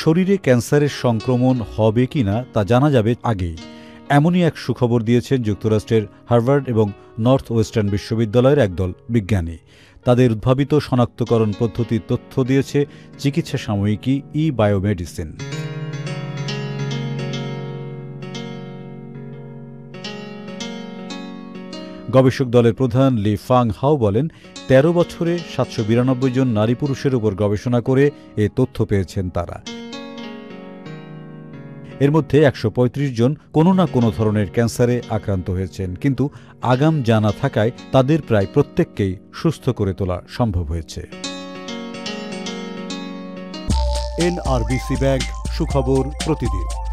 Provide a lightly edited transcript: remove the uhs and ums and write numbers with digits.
শরীরে ক্যান্সারের সংক্রমণ হবে কিনা তা জানা যাবে আগেই, এমনই এক সুখবর দিয়েছেন যুক্তরাষ্ট্রের হার্ভার্ড এবং নর্থ ওয়েস্টার্ন বিশ্ববিদ্যালয়ের একদল বিজ্ঞানী। তাদের উদ্ভাবিত শনাক্তকরণ পদ্ধতির তথ্য দিয়েছে চিকিৎসা সাময়িকী ই-বায়োমেডিসিন। গবেষক দলের প্রধান লি ফাং হাও বলেন, ১৩ বছরে ৭৯২ জন নারী পুরুষের উপর গবেষণা করে এ তথ্য পেয়েছেন তারা। এর মধ্যে ১৩৫ জন কোনো না কোনো ধরনের ক্যান্সারে আক্রান্ত হয়েছেন, কিন্তু আগাম জানা থাকায় তাদের প্রায় প্রত্যেককেই সুস্থ করে তোলা সম্ভব হয়েছে। NRBC ব্যাংক, সুখবর প্রতিদিন।